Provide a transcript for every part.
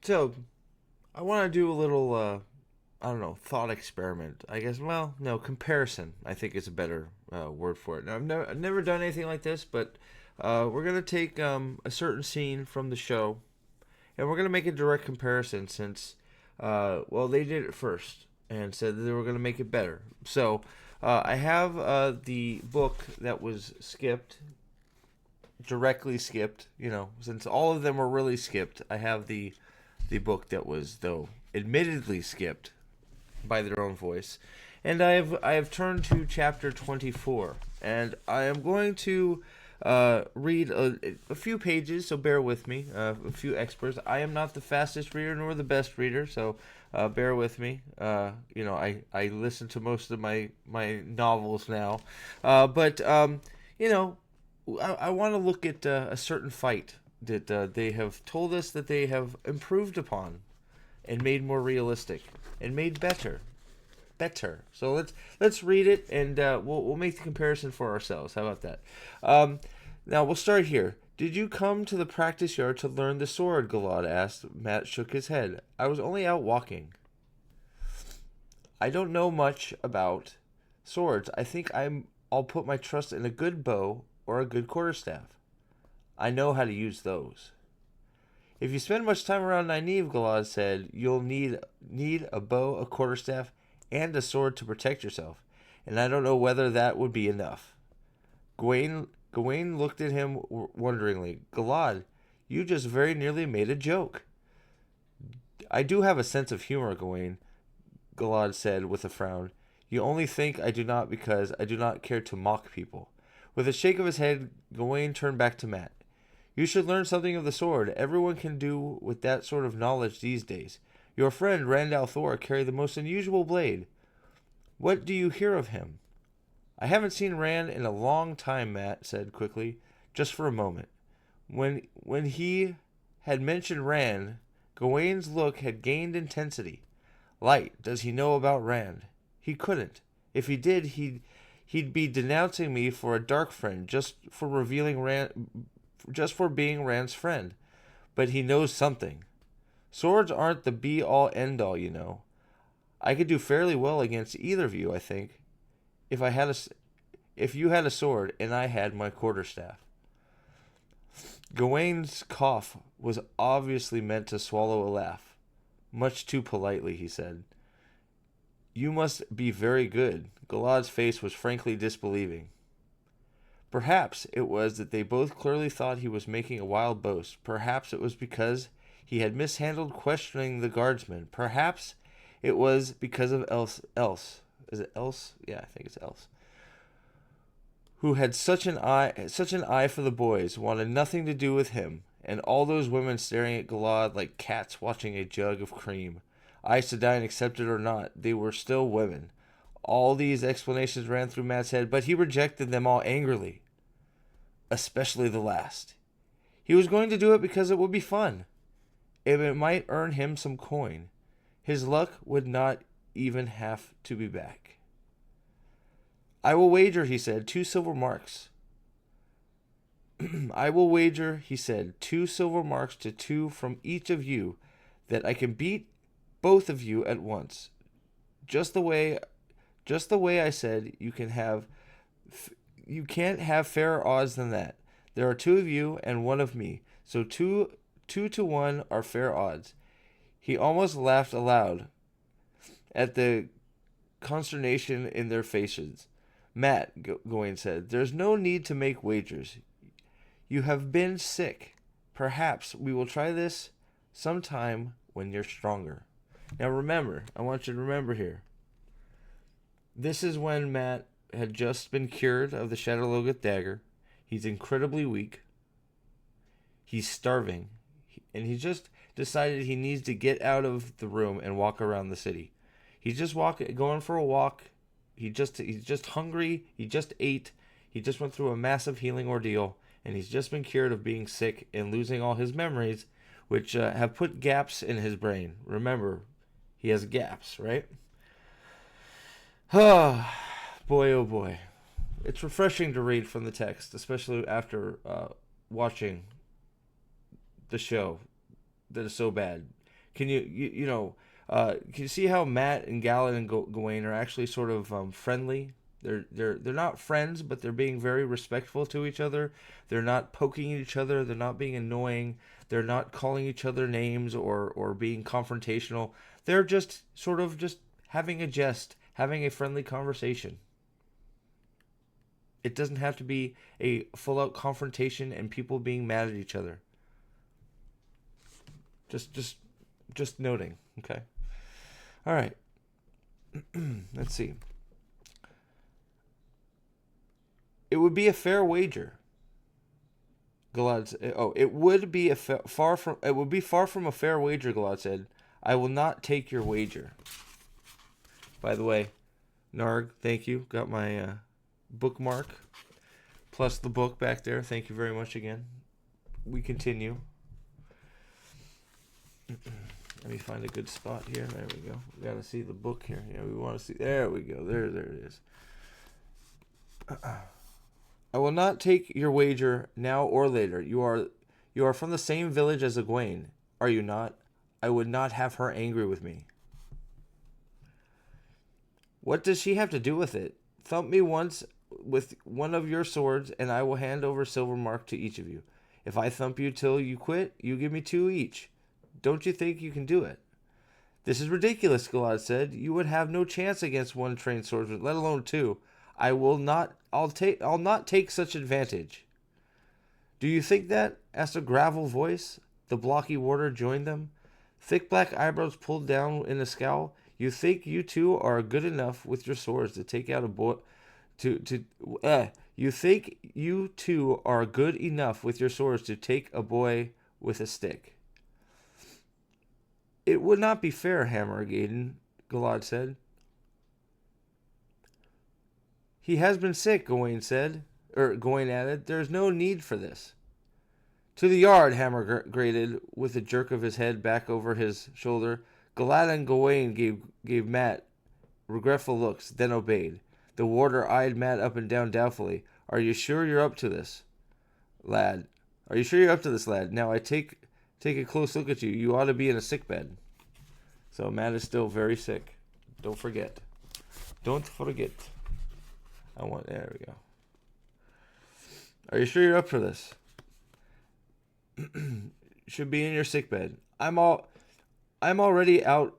So, I want to do a little, I don't know, thought experiment. I guess, well, no, comparison, I think is a better word for it. Now, I've never done anything like this, but we're going to take a certain scene from the show and we're going to make a direct comparison since, well, they did it first and said that they were going to make it better. So, I have the book that was skipped, directly skipped, since all of them were really skipped. I have the book that was, though, admittedly skipped by their own voice. And I have turned to chapter 24, and I am going to read a few pages, so bear with me. A few experts. I am not the fastest reader nor the best reader, so bear with me. I listen to most of my novels now, but I want to look at a certain fight that they have told us that they have improved upon and made more realistic and made better. So let's read it and we'll make the comparison for ourselves. How about that? Now we'll start here. Did you come to the practice yard to learn the sword? Galad asked. Matt shook his head. I was only out walking. I don't know much about swords. I think I'll put my trust in a good bow or a good quarterstaff. I know how to use those. If you spend much time around Nynaeve, Galad said, you'll need a bow, a quarterstaff, and a sword to protect yourself, and I don't know whether that would be enough. Gawain looked at him wonderingly. Galad, you just very nearly made a joke. I do have a sense of humor, Gawain, Galad said with a frown. You only think I do not because I do not care to mock people. With a shake of his head, Gawain turned back to Matt. You should learn something of the sword. Everyone can do with that sort of knowledge these days. Your friend Randall Thor carried the most unusual blade. What do you hear of him? I haven't seen Rand in a long time, Matt said quickly, just for a moment. When he had mentioned Rand, Gawain's look had gained intensity. Light, does he know about Rand? He couldn't. If he did, he'd be denouncing me for a dark friend just for being Rand's friend. But he knows something. Swords aren't the be-all, end-all, you know. I could do fairly well against either of you, I think, if you had a sword and I had my quarterstaff. Gawain's cough was obviously meant to swallow a laugh. Much too politely, he said. You must be very good. Galad's face was frankly disbelieving. Perhaps it was that they both clearly thought he was making a wild boast. Perhaps it was because he had mishandled questioning the guardsmen. Perhaps it was because of Else. Is it Else? Yeah, I think it's Else. Who had such an eye for the boys, wanted nothing to do with him, and all those women staring at Galad like cats watching a jug of cream. Isidine accepted or not, they were still women. All these explanations ran through Matt's head, but he rejected them all angrily. Especially the last. He was going to do it because it would be fun. It might earn him some coin. His luck would not even have to be back. I will wager, he said, 2 silver marks. I will wager, he said, 2 silver marks to 2 from each of you that I can beat both of you at once. Just the way I said, you can't have fairer odds than that. There are 2 of you and 1 of me, so 2 to 1 are fair odds. He almost laughed aloud at the consternation in their faces. Matt, Gawain said, there's no need to make wagers. You have been sick. Perhaps we will try this sometime when you're stronger. Now remember, I want you to remember here. This is when Matt had just been cured of the Shadowlogoth dagger. He's incredibly weak. He's starving. And he just decided he needs to get out of the room and walk around the city. He's just going for a walk. He's just hungry. He just ate. He just went through a massive healing ordeal. And he's just been cured of being sick and losing all his memories, which have put gaps in his brain. Remember, he has gaps, right? Boy, oh boy. It's refreshing to read from the text, especially after watching the show that is so bad. Can you see how Matt and Galan and Gawain are actually sort of friendly? They're not friends, but they're being very respectful to each other. They're not poking each other. They're not being annoying. They're not calling each other names or being confrontational. They're just sort of just having a jest, having a friendly conversation. It doesn't have to be a full-out confrontation and people being mad at each other. Just noting, okay? All right. Let's see. It would be a fair wager. Galad said, it would be far from a fair wager, Galad said. I will not take your wager. By the way, Narg, thank you. Got my bookmark plus the book back there. Thank you very much again. We continue. Let me find a good spot here. There we go. We got to see the book here. Yeah, we want to see. There we go. There it is. I will not take your wager now or later. You are from the same village as Egwene, are you not? I would not have her angry with me. What does she have to do with it? Thump me once with one of your swords, and I will hand over silver mark to each of you. If I thump you till you quit, you give me 2 each. Don't you think you can do it? This is ridiculous, Galad said. You would have no chance against one trained swordsman, let alone 2. I'll not take such advantage. Do you think that? Asked a gravel voice. The blocky warder joined them. Thick black eyebrows pulled down in a scowl. You think you two are good enough with your swords to take out a boy? You think you two are good enough with your swords to take a boy with a stick? It would not be fair, Hammer Gaiden, Galad said. He has been sick, Gawain added. There is no need for this. To the yard, Hammer grated, with a jerk of his head back over his shoulder. Galad and Gawain gave Matt regretful looks, then obeyed. The warder eyed Matt up and down doubtfully. Are you sure you're up to this, lad? Now I take a close look at you. You ought to be in a sick bed. So Matt is still very sick. Don't forget. There we go. Are you sure you're up for this? Should be in your sick bed. I'm already out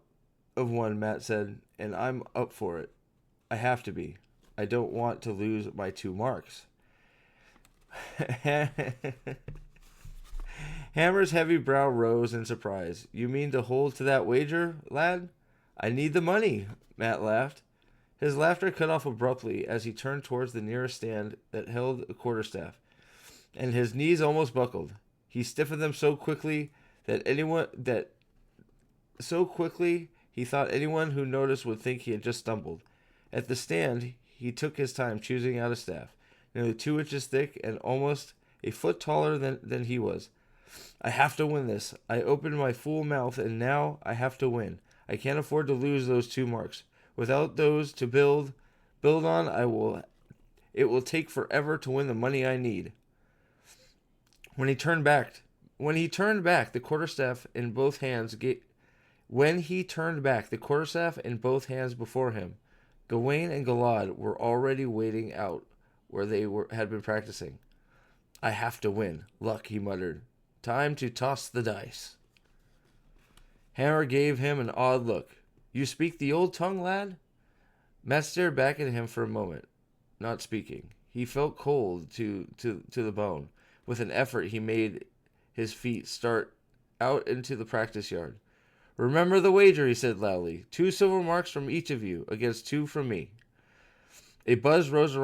of one, Matt said, and I'm up for it. I have to be. I don't want to lose my 2 marks. Hammer's heavy brow rose in surprise. You mean to hold to that wager, lad? I need the money, Matt laughed. His laughter cut off abruptly as he turned towards the nearest stand that held a quarterstaff, and his knees almost buckled. He stiffened them so quickly he thought anyone who noticed would think he had just stumbled. At the stand, he took his time choosing out a staff, nearly 2 inches thick and almost a foot taller than he was. I have to win this. I opened my fool mouth, and now I have to win. I can't afford to lose those 2 marks. Without those to build on, it will take forever to win the money I need. When he turned back, the quarterstaff in both hands before him, Gawain and Galad were already waiting out where they had been practicing. I have to win. Luck, he muttered. Time to toss the dice. Hammer gave him an odd look. You speak the old tongue, lad? Matt stared back at him for a moment, not speaking. He felt cold to the bone. With an effort, he made his feet start out into the practice yard. Remember the wager, he said loudly. 2 silver marks from each of you against 2 from me. A buzz rose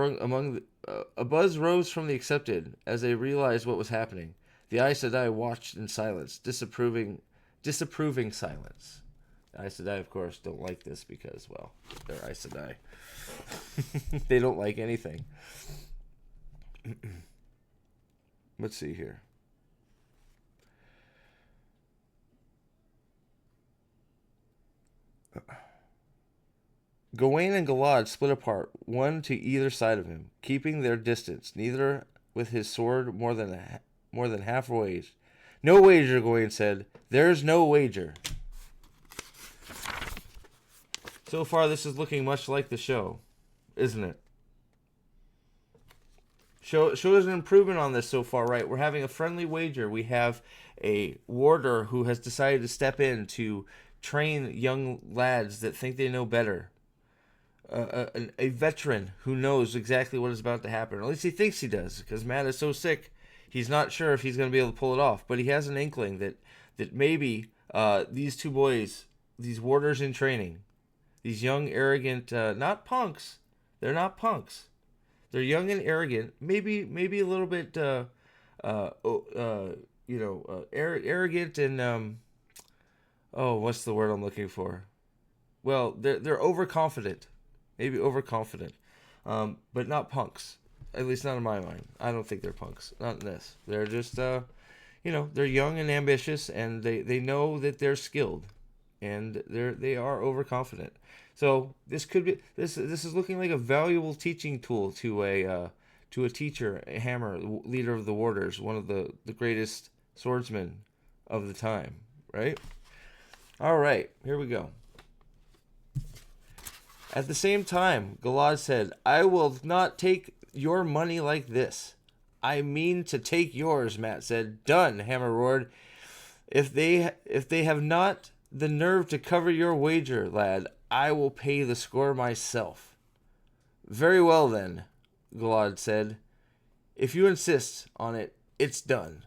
from the accepted as they realized what was happening. The Aes Sedai watched in silence, disapproving silence. The Aes Sedai, of course, don't like this because, well, they're Aes Sedai. They don't like anything. Let's see here. Gawain and Galad split apart, one to either side of him, keeping their distance, neither with his sword more than half raised. No wager, Gawain said. There's no wager. So far, this is looking much like the show, isn't it? Shows an improvement on this so far, right? We're having a friendly wager. We have a warder who has decided to step in to train young lads that think they know better. A veteran who knows exactly what is about to happen. Or at least he thinks he does, because Matt is so sick, he's not sure if he's going to be able to pull it off. But he has an inkling that maybe these two boys, these warders in training, these young, arrogant, not punks. They're not punks. They're young and arrogant. Maybe a little bit, arrogant and what's the word I'm looking for? Well, they're overconfident. Maybe overconfident, but not punks. At least not in my mind. I don't think they're punks. Not in this. They're just, they're young and ambitious, and they know that they're skilled, and they are overconfident. So this could be this is looking like a valuable teaching tool to a teacher, a hammer, leader of the warders, one of the greatest swordsmen of the time. Right. All right. Here we go. At the same time, Gilad said, "I will not take your money like this." "I mean to take yours," Matt said. "Done," Hammer roared. If they have not the nerve to cover your wager, lad, I will pay the score myself." "Very well, then," Gilad said. "If you insist on it, it's done."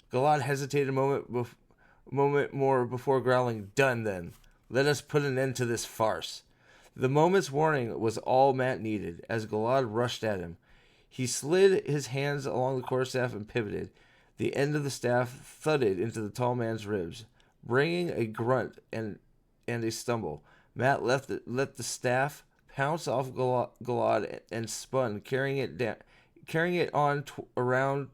Gilad hesitated a moment more before growling, "Done, then. Let us put an end to this farce." The moment's warning was all Matt needed, as Gilad rushed at him. He slid his hands along the quarterstaff and pivoted. The end of the staff thudded into the tall man's ribs, bringing a grunt and a stumble. Matt let the staff pounce off Gilad and spun, carrying it on around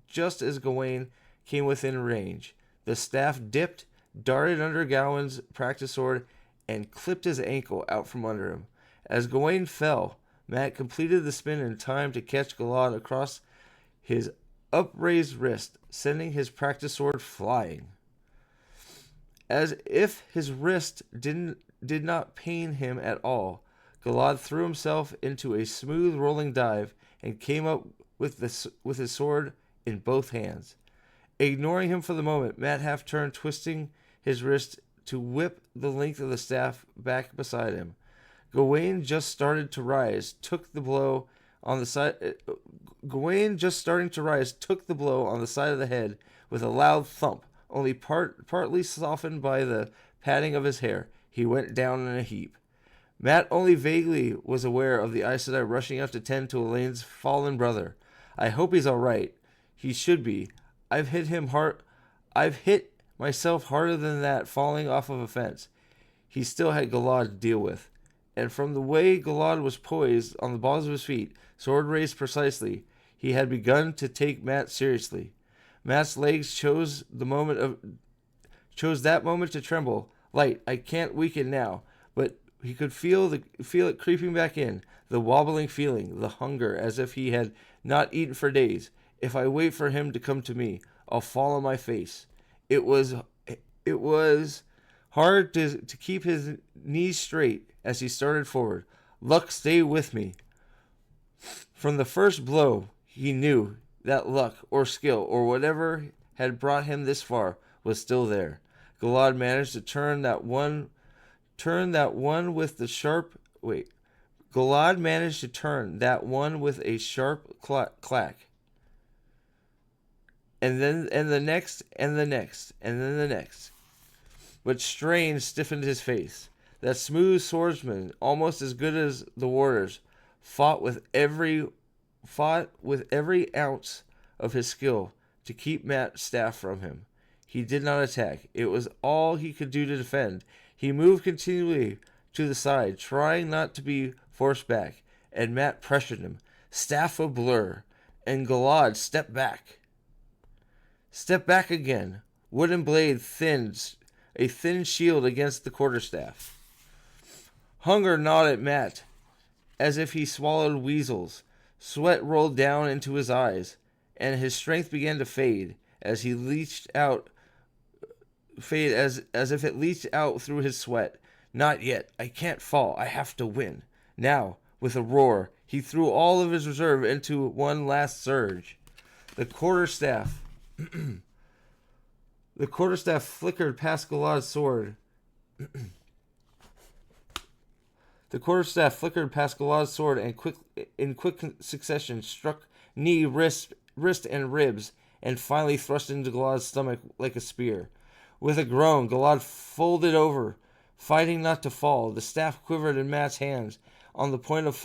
just as Gawain came within range. The staff dipped, darted under Gawain's practice sword, and clipped his ankle out from under him. As Gawain fell, Matt completed the spin in time to catch Gilad across his upraised wrist, sending his practice sword flying. As if his wrist did not pain him at all, Gilad threw himself into a smooth rolling dive and came up with his sword in both hands. Ignoring him for the moment, Matt half turned, twisting his wrist to whip the length of the staff back beside him. Gawain just started to rise, took the blow on the side. Gawain just starting to rise, took the blow on the side of the head with a loud thump, only partly softened by the patting of his hair. He went down in a heap. Matt only vaguely was aware of the Aes Sedai rushing out to tend to Elaine's fallen brother. "I hope he's all right. He should be. I've hit him hard. I've hit myself harder than that falling off of a fence." He still had Gilad to deal with, and from the way Gilad was poised on the balls of his feet, sword raised precisely, he had begun to take Matt seriously. Matt's legs chose that moment to tremble. Light, I can't weaken now, but he could feel it creeping back in, the wobbling feeling, the hunger, as if he had not eaten for days. If I wait for him to come to me, I'll fall on my face. It was hard to keep his knees straight as he started forward. Luck, stay with me. From the first blow, he knew that luck or skill or whatever had brought him this far was still there. Gilad managed to turn that one with a sharp clack. And the next, and the next, and then the next. But strain stiffened his face. That smooth swordsman, almost as good as the warders, fought with every ounce of his skill to keep Matt's staff from him. He did not attack. It was all he could do to defend. He moved continually to the side, trying not to be forced back, and Matt pressured him. Staff a blur, and Gilad stepped back. Step back again. Wooden blade thinned, a thin shield against the quarterstaff. Hunger gnawed at Matt, as if he swallowed weasels. Sweat rolled down into his eyes, and his strength began to fade as if it leached out through his sweat. Not yet. I can't fall. I have to win. Now, with a roar, he threw all of his reserve into one last surge. The quarterstaff flickered past Galad's sword. The quarterstaff flickered past Galad's sword and in quick succession struck knee, wrist, and ribs, and finally thrust into Galad's stomach like a spear. With a groan, Galad folded over, fighting not to fall. The staff quivered in Matt's hands on the point of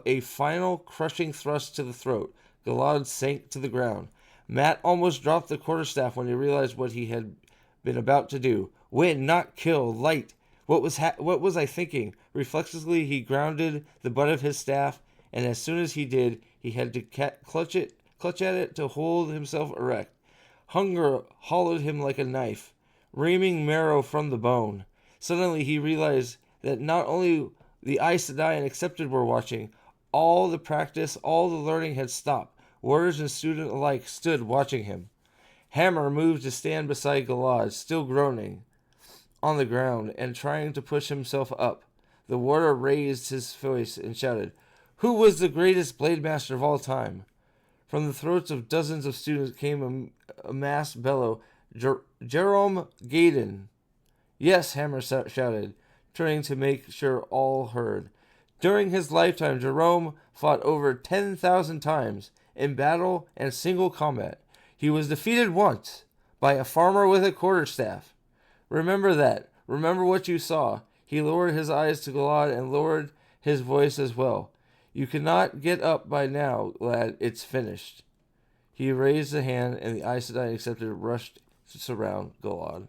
a final crushing thrust to the throat. Galad sank to the ground. Matt almost dropped the quarterstaff when he realized what he had been about to do. Win, not kill, light. What was I thinking? Reflexively, he grounded the butt of his staff, and as soon as he did, he had to clutch at it to hold himself erect. Hunger hollowed him like a knife, reaming marrow from the bone. Suddenly, he realized that not only the Aes Sedai and Accepted were watching, all the practice, all the learning had stopped. Warriors and student alike stood watching him. Hammer moved to stand beside Galad, still groaning, on the ground and trying to push himself up. The warrior raised his voice and shouted, "Who was the greatest blade master of all time?" From the throats of dozens of students came a mass bellow, "Jerome Gaiden." "Yes," Hammer shouted, turning to make sure all heard. During his lifetime, Jerome fought over 10,000 times in battle and single combat. He was defeated once by a farmer with a quarterstaff. Remember that. Remember what you saw. He lowered his eyes to Galad and lowered his voice as well. You cannot get up by now, lad. It's finished. He raised a hand, and the Aes Sedai Accepted rushed to surround Galad.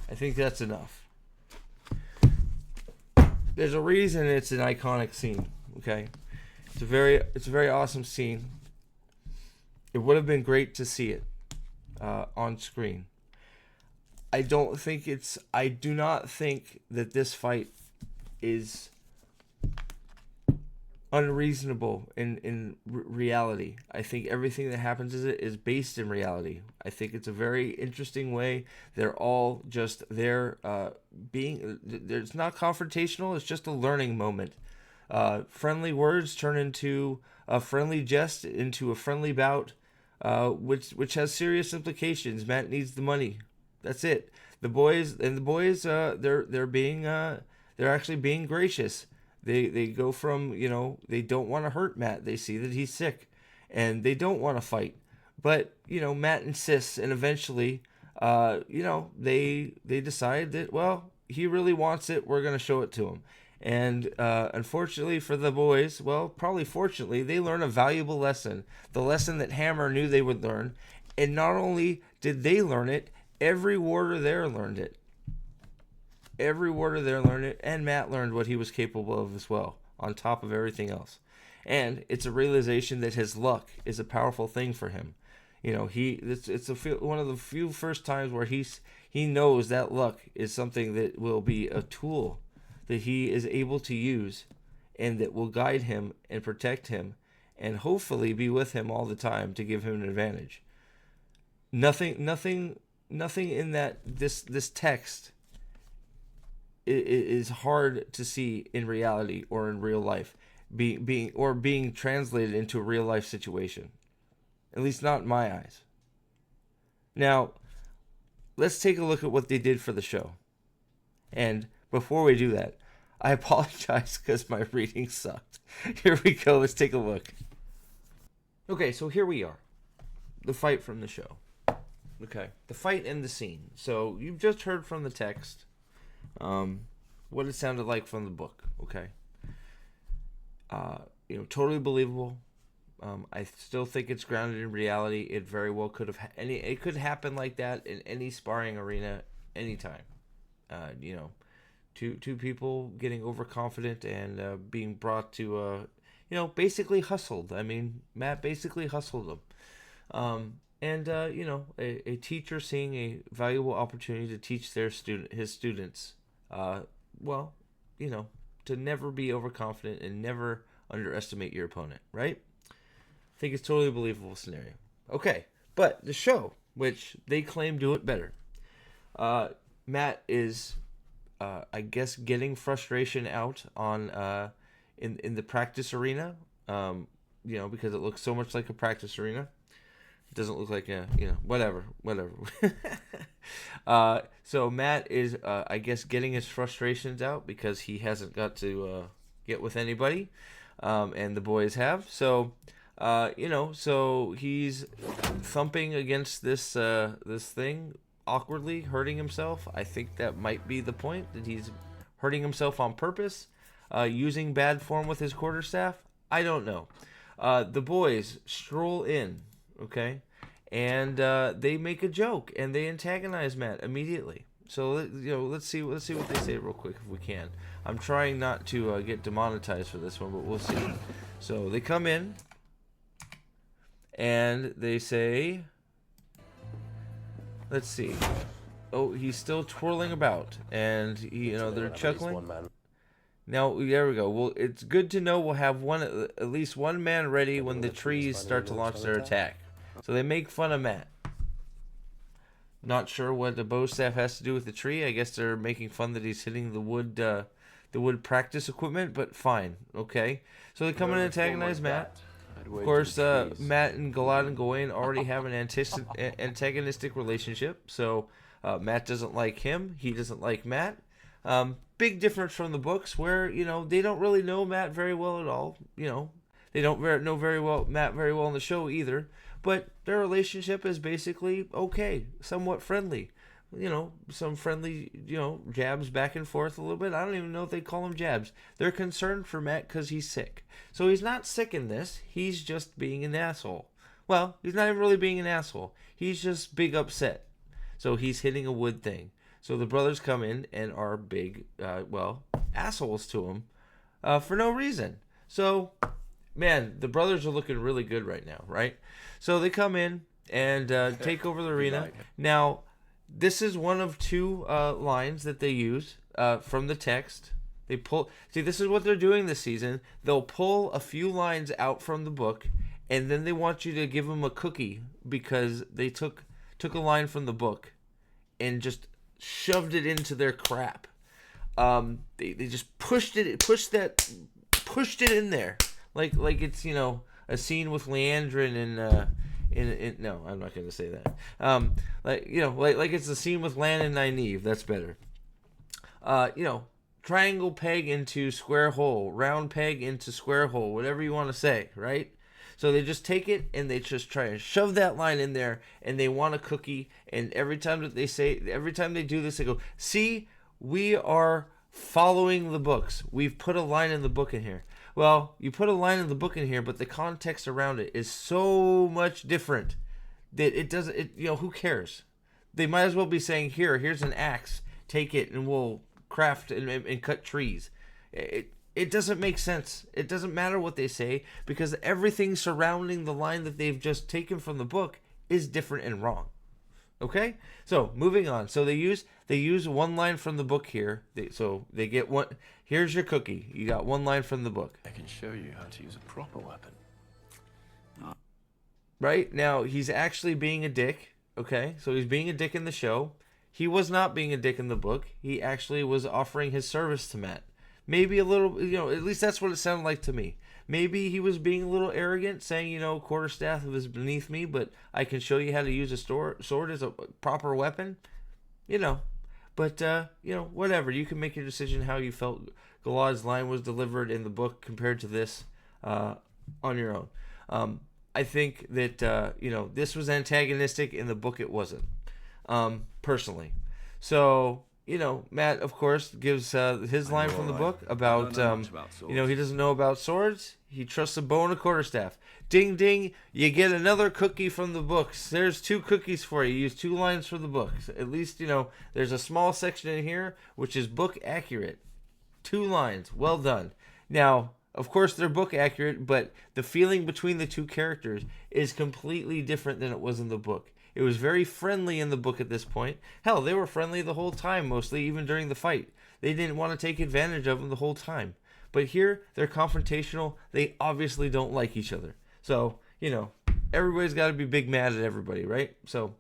I think that's enough. There's a reason it's an iconic scene. Okay, it's a very awesome scene. It would have been great to see it on screen. I do not think that this fight is unreasonable in reality. I think everything that happens is based in reality. I think it's a very interesting way. They're all just there it's not confrontational. It's just a learning moment. Friendly words turn into a friendly jest, into a friendly bout, which has serious implications. Matt needs the money. That's it. The boys, they're actually being gracious. They go from, they don't want to hurt Matt. They see that he's sick, and they don't want to fight. But, Matt insists, and eventually, they decide that, well, he really wants it. We're going to show it to him. And unfortunately for the boys, well, probably fortunately, they learn a valuable lesson. The lesson that Hammer knew they would learn. And not only did they learn it, every warder there learned it. Every warder there learned it, and Matt learned what he was capable of as well, on top of everything else. And it's a realization that his luck is a powerful thing for him. It's one of the few first times where he knows that luck is something that will be a tool that he is able to use, and that will guide him and protect him, and hopefully be with him all the time to give him an advantage. Nothing in this text is hard to see in reality or in real life, being translated into a real life situation. At least not in my eyes. Now, let's take a look at what they did for the show. And before we do that, I apologize because my reading sucked. Here we go. Let's take a look. Okay, so here we are. The fight from the show. Okay, the fight and the scene. So you've just heard from the text what it sounded like from the book. Okay. Totally believable. I still think it's grounded in reality. It very well could have it could happen like that in any sparring arena anytime. Two people getting overconfident and being brought to basically hustled. I mean, Matt basically hustled them. A teacher seeing a valuable opportunity to teach his students, to never be overconfident and never underestimate your opponent, right? I think it's a totally believable scenario. Okay, but the show, which they claim do it better. Matt is, I guess, getting frustration out on in the practice arena. Because it looks so much like a practice arena. It doesn't look like a, whatever. So Matt is, I guess, getting his frustrations out because he hasn't got to get with anybody, and the boys have. So, so he's thumping against this thing awkwardly, hurting himself. I think that might be the point, that he's hurting himself on purpose, using bad form with his quarterstaff. I don't know. The boys stroll in, okay, and they make a joke and they antagonize Matt immediately. So let's see what they say real quick if we can. I'm trying not to get demonetized for this one, but we'll see. So they come in and they say, let's see. Oh, he's still twirling about, and they're chuckling. Now, there we go. Well, it's good to know we'll have at least one man ready when the trees start to launch their attack. So they make fun of Matt. Not sure what the bow staff has to do with the tree. I guess they're making fun that he's hitting the wood practice equipment, but fine. Okay. So they come in and antagonize Matt. Of course, Matt and Galad and Gawain already have an antagonistic relationship. So Matt doesn't like him. He doesn't like Matt. Big difference from the books where, they don't really know Matt very well at all. They don't know Matt very well in the show either. But their relationship is basically okay, somewhat friendly. Some friendly, jabs back and forth a little bit. I don't even know if they call them jabs. They're concerned for Matt because he's sick. So he's not sick in this. He's just being an asshole. Well, he's not even really being an asshole. He's just big upset. So he's hitting a wood thing. So the brothers come in and are big, assholes to him for no reason. So, man, the brothers are looking really good right now, right? So they come in and take over the arena. Now, this is one of two lines that they use from the text. They pull. See, this is what they're doing this season. They'll pull a few lines out from the book, and then they want you to give them a cookie because they took a line from the book and just shoved it into their crap. They just pushed it in there like it's a scene with Leandrin in no, I'm not going to say that. Like it's a scene with Lan and Nynaeve. That's better. Triangle peg into square hole, round peg into square hole, whatever you want to say, right? So they just take it and they just try and shove that line in there, and they want a cookie. And every time they do this, they go, "See, we are following the books. We've put a line in the book in here." Well, you put a line in the book in here, but the context around it is so much different that it doesn't. Who cares? They might as well be saying, "Here's an axe. Take it, and we'll craft and cut trees." It doesn't make sense. It doesn't matter what they say because everything surrounding the line that they've just taken from the book is different and wrong. Okay? So, moving on. So they use one line from the book here. They get one. Here's your cookie. You got one line from the book. I can show you how to use a proper weapon. Right? Now, he's actually being a dick. Okay? So he's being a dick in the show. He was not being a dick in the book. He actually was offering his service to Matt. Maybe a little, at least that's what it sounded like to me. Maybe he was being a little arrogant, saying, quarterstaff is beneath me, but I can show you how to use a sword as a proper weapon. But, whatever. You can make your decision how you felt Galad's line was delivered in the book compared to this on your own. I think that, this was antagonistic. In the book it wasn't, personally. So... Matt, of course, gives his line from the book about, he doesn't know about swords. He trusts a bow and a quarterstaff. Ding, ding, you get another cookie from the books. There's 2 cookies for you. Use 2 lines from the books. At least, there's a small section in here which is book accurate. 2 lines. Well done. Now, of course, they're book accurate, but the feeling between the 2 characters is completely different than it was in the book. It was very friendly in the book at this point. Hell, they were friendly the whole time, mostly, even during the fight. They didn't want to take advantage of him the whole time. But here, they're confrontational. They obviously don't like each other. So, everybody's got to be big mad at everybody, right? So,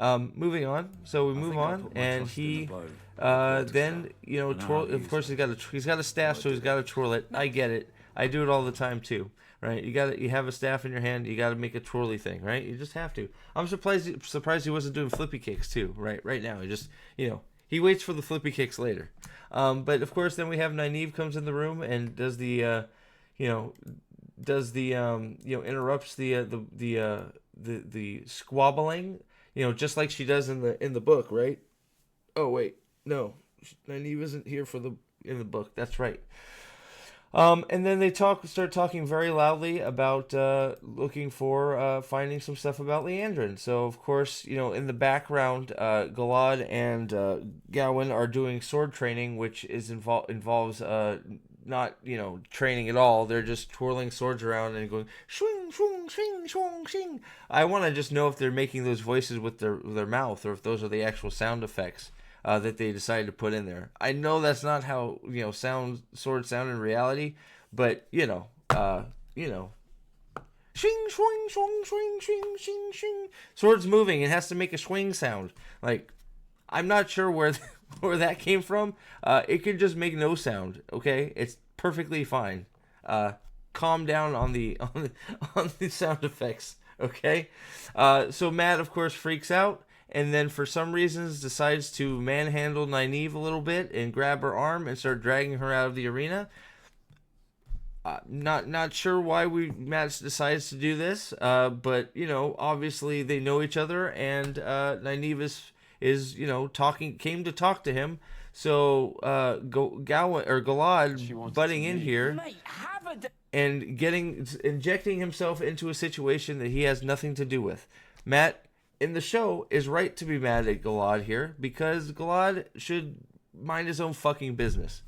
Moving on. So we move on, and he then of course he's got a staff, so he's got to twirl it. I get it. I do it all the time too. Right? You have a staff in your hand. You got to make a twirly thing, right? You just have to. I'm surprised he wasn't doing flippy kicks too. Right now, he just he waits for the flippy kicks later. But of course, then we have Nynaeve comes in the room and does the interrupts the squabbling, just like she does in the book, right? Oh wait, no, Nynaeve isn't here in the book. That's right. And then they start talking very loudly about looking for finding some stuff about Leandrin. So of course, in the background, Galad and Gawain are doing sword training, which involves not training at all. They're just twirling swords around and going swing, swing, swing, swing, swing. I want to just know if they're making those voices with their mouth, or if those are the actual sound effects that they decided to put in there. I know that's not how swords sound in reality, but swing, swing, swing, swing, swing, swing, swing. Swords moving, it has to make a swing sound. Like, I'm not sure where that came from. It could just make no sound. Okay, it's perfectly fine. Calm down on the sound effects. Okay, so Matt of course freaks out. And then for some reasons decides to manhandle Nynaeve a little bit and grab her arm and start dragging her out of the arena. Not sure why Matt decides to do this, but obviously they know each other, and Nynaeve is came to talk to him. So Gawain or Galad butting in here and injecting himself into a situation that he has nothing to do with. Matt in the show is right to be mad at Galad here, because Galad should mind his own fucking business.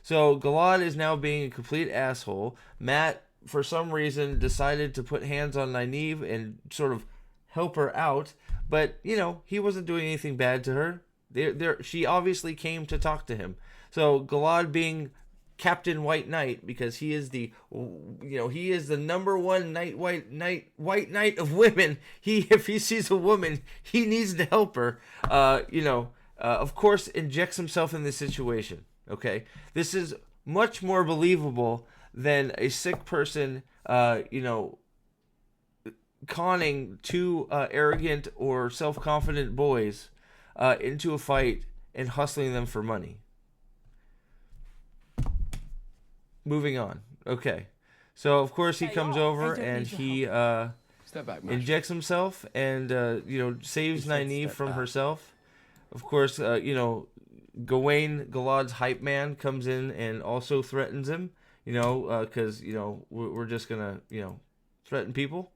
So Galad is now being a complete asshole. Matt, for some reason, decided to put hands on Nynaeve and sort of help her out, but he wasn't doing anything bad to her. She obviously came to talk to him. So Galad, being Captain White Knight, because he is the number one white knight of women. If he sees a woman, he needs to help her. Of course, injects himself in this situation. Okay, this is much more believable than a sick person, conning two arrogant or self-confident boys into a fight and hustling them for money. Moving on. Okay. So, of course, he comes over and he injects himself and, saves Nynaeve from herself. Of course, Gawain, Galad's hype man, comes in and also threatens him, because, we're just going to, threaten people,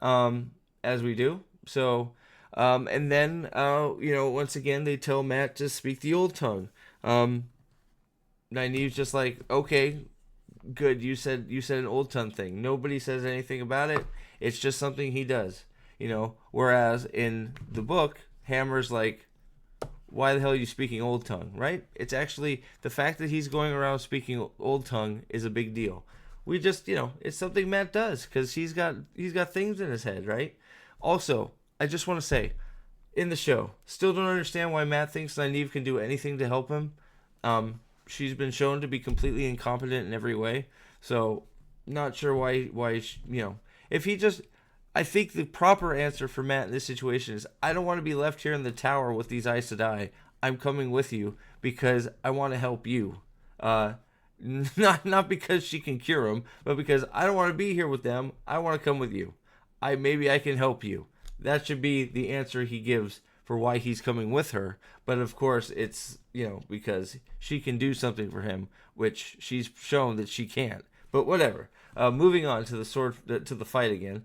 as we do. So, and then, once again, they tell Matt to speak the old tongue. Nynaeve's just like, okay, good, you said an old tongue thing. Nobody says anything about it. It's just something he does, Whereas in the book, Hammer's like, why the hell are you speaking old tongue, right? It's actually the fact that he's going around speaking old tongue is a big deal. We just, it's something Matt does because he's got things in his head, right? Also, I just want to say, in the show, still don't understand why Matt thinks Nynaeve can do anything to help him. She's been shown to be completely incompetent in every way. So, not sure why if he just, I think the proper answer for Matt in this situation is, I don't want to be left here in the tower with these Aes Sedai. I'm coming with you because I want to help you. Not because she can cure him, but because I don't want to be here with them. I want to come with you. Maybe I can help you. That should be the answer he gives for why he's coming with her. But of course, it's, because she can do something for him, which she's shown that she can't. But whatever. Moving on to the fight again.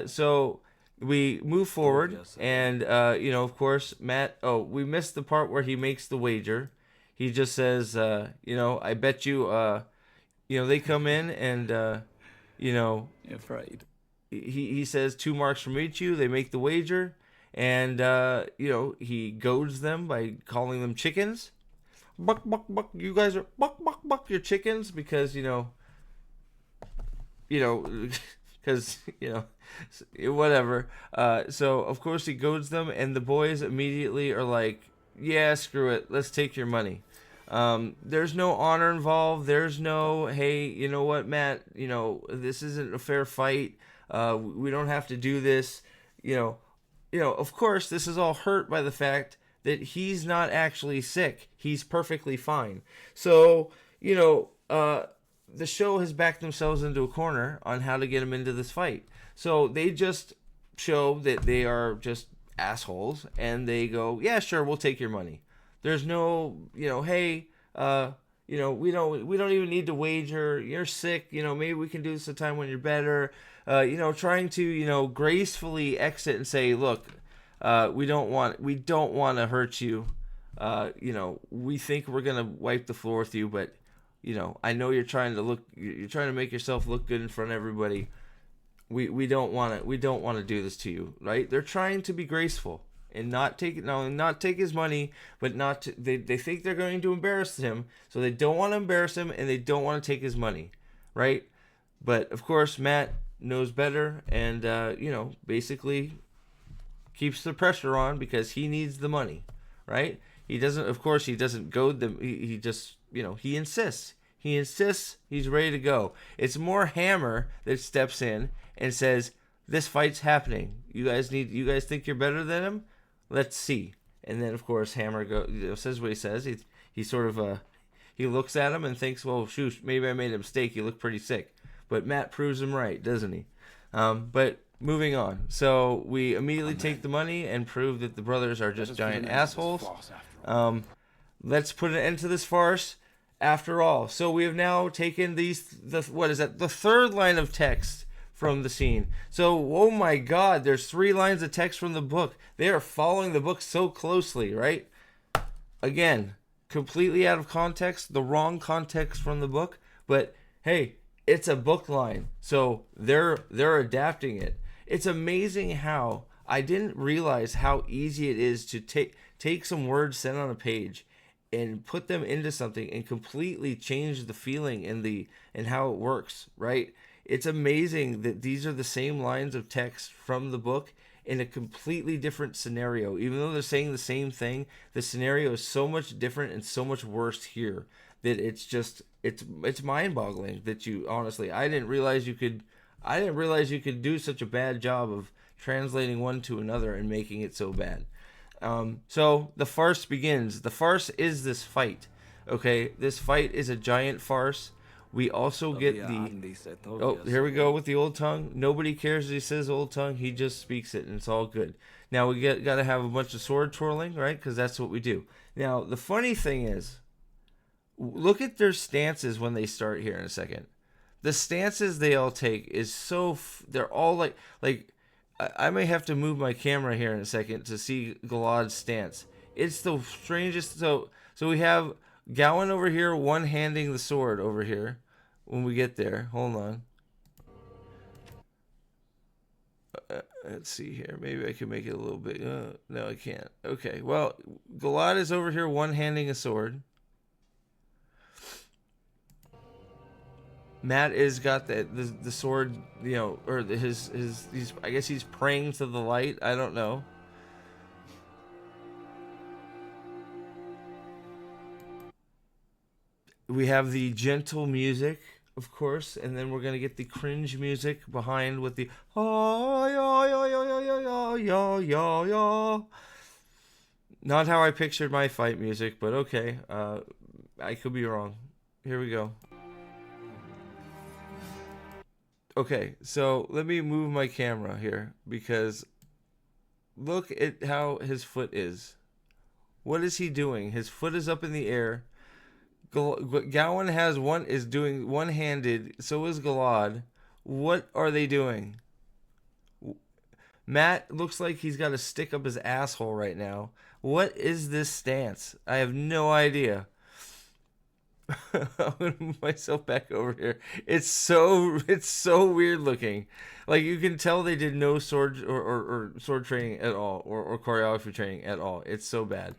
So we move forward, and of course, Matt. Oh, we missed the part where he makes the wager. He just says, I bet you. They come in and, You're afraid. He says 2 marks from each you. They make the wager. And, he goads them by calling them chickens. Buck, buck, buck. You guys are buck, buck, buck. You're chickens because, because whatever. So of course he goads them, and the boys immediately are like, yeah, screw it, let's take your money. There's no honor involved. There's no, hey, you know what, Matt, this isn't a fair fight. We don't have to do this. Of course, this is all hurt by the fact that he's not actually sick. He's perfectly fine. So, the show has backed themselves into a corner on how to get him into this fight. So they just show that they are just assholes, and they go, yeah, sure, we'll take your money. There's no, hey, we don't even need to wager. You're sick. Maybe we can do this a time when you're better. Trying to, gracefully exit and say, look, we don't want to hurt you. We think we're going to wipe the floor with you, but, I know you're trying to make yourself look good in front of everybody. We don't want to do this to you, right? They're trying to be graceful and not take his money, but they think they're going to embarrass him, so they don't want to embarrass him, and they don't want to take his money, right? But of course, Matt knows better, and basically keeps the pressure on because he needs the money, right? He doesn't goad them. He just he insists. He's ready to go. It's more Hammer that steps in and says, this fight's happening. You guys think you're better than him? Let's see. And then of course Hammer says what he says. He sort of he looks at him and thinks, well, shoot, maybe I made a mistake. You look pretty sick. But Matt proves him right, doesn't he? But moving on. So we immediately take the money and prove that the brothers are just giant assholes. Let's put an end to this farce. After all, so we have now taken the third line of text from the scene. So, oh my God, there's 3 lines of text from the book. They are following the book so closely, right? Again, completely out of context, the wrong context from the book. But hey, it's a book line, so they're adapting it. It's amazing how I didn't realize how easy it is to take some words sent on a page and put them into something and completely change the feeling and how it works, right? It's amazing that these are the same lines of text from the book in a completely different scenario. Even though they're saying the same thing, the scenario is so much different and so much worse here that it's mind-boggling that I didn't realize you could do such a bad job of translating one to another and making it so bad. So the farce begins. The farce is this fight. Okay, this fight is a giant farce. We also get here we go with the old tongue. Nobody cares if he says old tongue. He just speaks it, and it's all good. Now we got to have a bunch of sword twirling, right? Because that's what we do. Now the funny thing is, look at their stances when they start here in a second. The stances they all take is they're all like. I may have to move my camera here in a second to see Galad's stance. It's the strangest. So we have Gowan over here, one-handing the sword over here. When we get there, hold on. Let's see here. Maybe I can make it a little bit. No, I can't. Okay. Well, Galad is over here, one-handing a sword. Matt is got the sword, or his I guess he's praying to the light. I don't know. We have the gentle music, of course, and then we're gonna get the cringe music behind with the Not how I pictured my fight music, but okay. I could be wrong. Here we go. Okay, so let me move my camera here because look at how his foot is. What is he doing? His foot is up in the air. Gowan is doing one-handed. So is Galad. What are they doing? Matt looks like he's got a stick up his asshole right now. What is this stance? I have no idea. I'm gonna move myself back over here. It's so weird looking. Like you can tell they did no sword or sword training at all, or choreography training at all. It's so bad.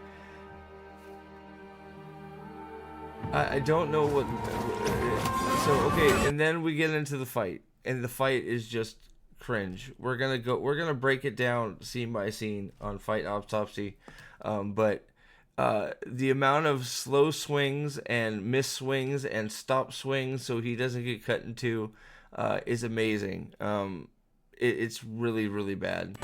I don't know what. So okay, and then we get into the fight, and the fight is just cringe. We're gonna break it down scene by scene on Fight Autopsy, but the amount of slow swings and miss swings and stop swings so he doesn't get cut in two is amazing. It's really, really bad.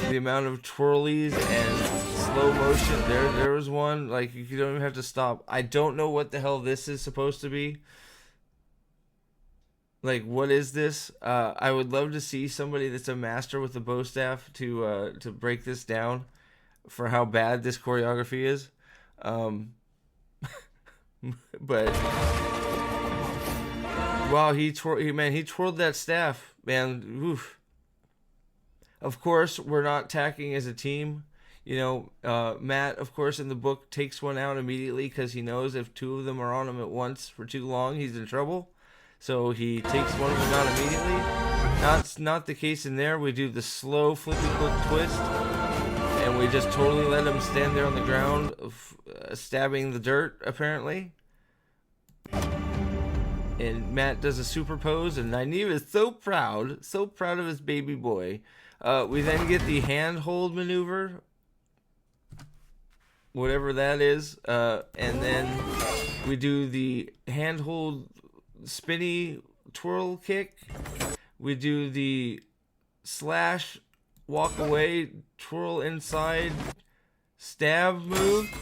The amount of twirlies and slow motion. There was one, like, you don't even have to stop. I don't know what the hell this is supposed to be. Like, what is this? I would love to see somebody that's a master with the bow staff to break this down for how bad this choreography is. But wow, he twirled that staff, man. Oof. Of course, we're not attacking as a team. You know, Matt, of course, in the book takes one out immediately because he knows if two of them are on him at once for too long, he's in trouble. So he takes one of them out immediately. That's not the case in there. We do the slow flippy quick twist, and we just totally let him stand there on the ground, stabbing the dirt, apparently. And Matt does a super pose, and Nynaeve is so proud of his baby boy. We then get the handhold maneuver, whatever that is, and then we do the handhold spinny twirl kick. We do the slash walk away twirl inside stab move.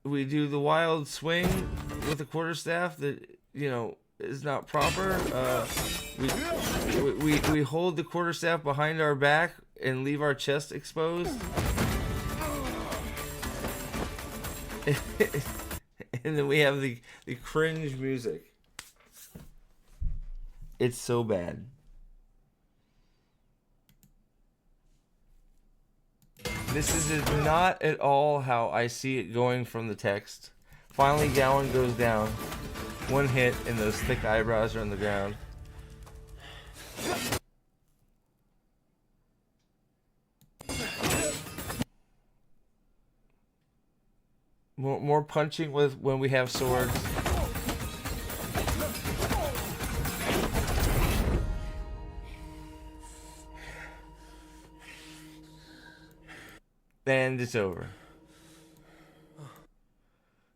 We do the wild swing with a quarterstaff that, you know, is not proper. We hold the quarterstaff behind our back and leave our chest exposed. And then we have the cringe music. It's so bad. This is not at all how I see it going from the text. Finally, Gowan goes down. One hit, and those thick eyebrows are on the ground. More punching when we have swords. And it's over.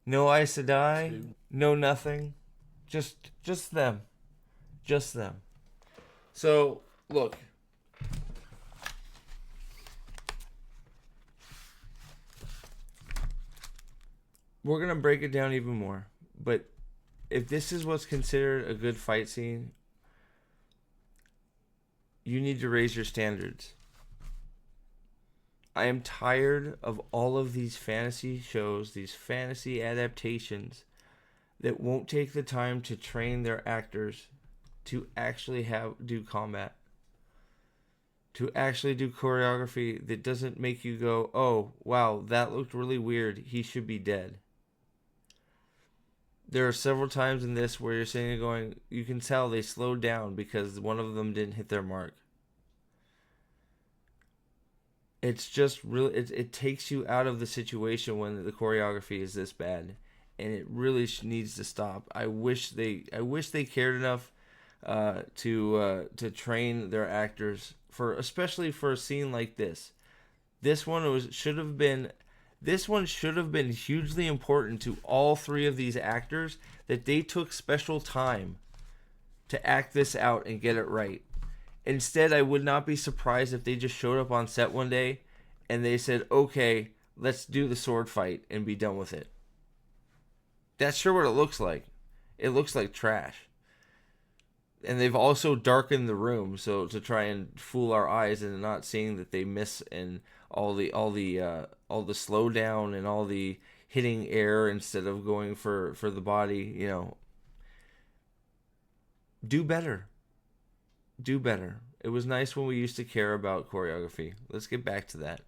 No Aes Sedai, no nothing. Just them. Just them. So, look. We're going to break it down even more. But if this is what's considered a good fight scene, you need to raise your standards. I am tired of all of these fantasy shows, these fantasy adaptations that won't take the time to train their actors to actually do combat, to actually do choreography that doesn't make you go, oh, wow, that looked really weird. He should be dead. There are several times in this where you're sitting there going, you can tell they slowed down because one of them didn't hit their mark. It's just really, it takes you out of the situation when the choreography is this bad, and it really needs to stop. I wish they cared enough to train their actors especially for a scene like this. This one should have been hugely important to all three of these actors, that they took special time to act this out and get it right. Instead, I would not be surprised if they just showed up on set one day and they said, okay, let's do the sword fight and be done with it. That's sure what it looks like. It looks like trash. And they've also darkened the room so to try and fool our eyes into not seeing that they miss and all the slowdown and all the hitting air instead of going for the body, you know. Do better. Do better. It was nice when we used to care about choreography. Let's get back to that.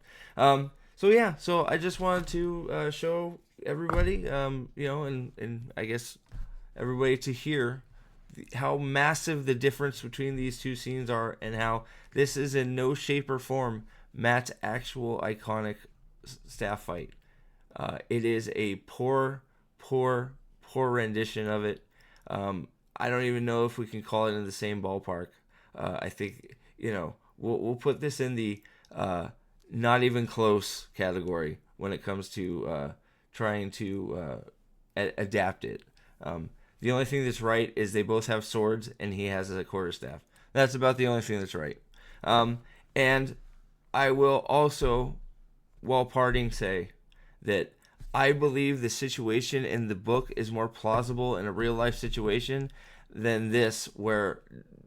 So I just wanted to show everybody, you know, and I guess everybody to hear how massive the difference between these two scenes are, and how this is in no shape or form Matt's actual iconic staff fight. It is a poor rendition of it. I don't even know if we can call it in the same ballpark. I think, we'll put this in the not even close category when it comes to trying to adapt it. The only thing that's right is they both have swords and he has a quarterstaff. That's about the only thing that's right. And I will also, while parting, say that I believe the situation in the book is more plausible in a real life situation than this, where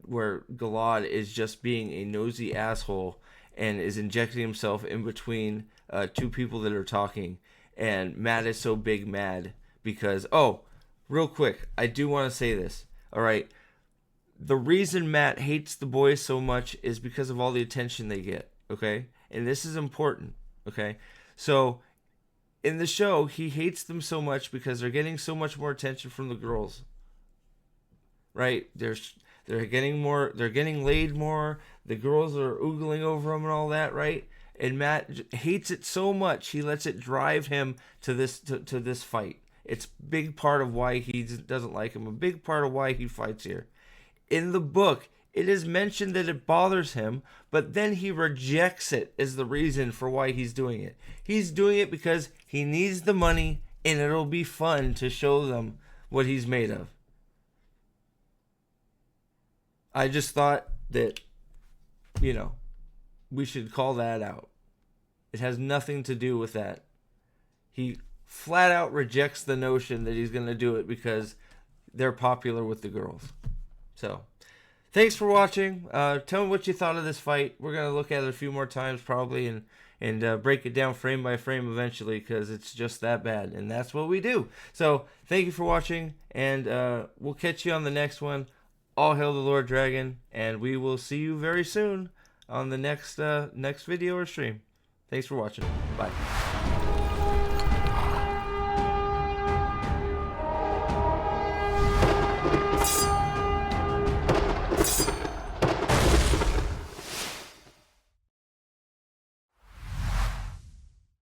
Galad is just being a nosy asshole and is injecting himself in between two people that are talking. And Matt is so big mad because, real quick, I do want to say this. All right. The reason Matt hates the boys so much is because of all the attention they get. Okay. And this is important. Okay. So in the show, he hates them so much because they're getting so much more attention from the girls. Right? They're getting laid more. The girls are oogling over him and all that, right? And Matt hates it so much he lets it drive him to this fight. It's a big part of why he doesn't like him, a big part of why he fights here. In the book, it is mentioned that it bothers him, but then he rejects it as the reason for why he's doing it. He's doing it because he needs the money and it'll be fun to show them what he's made of. I just thought that, we should call that out. It has nothing to do with that. He flat out rejects the notion that he's going to do it because they're popular with the girls. So, thanks for watching. Tell me what you thought of this fight. We're going to look at it a few more times probably and break it down frame by frame eventually because it's just that bad. And that's what we do. So, thank you for watching. And we'll catch you on the next one. All hail the Lord Dragon. And we will see you very soon on the next video or stream. Thanks for watching. Bye.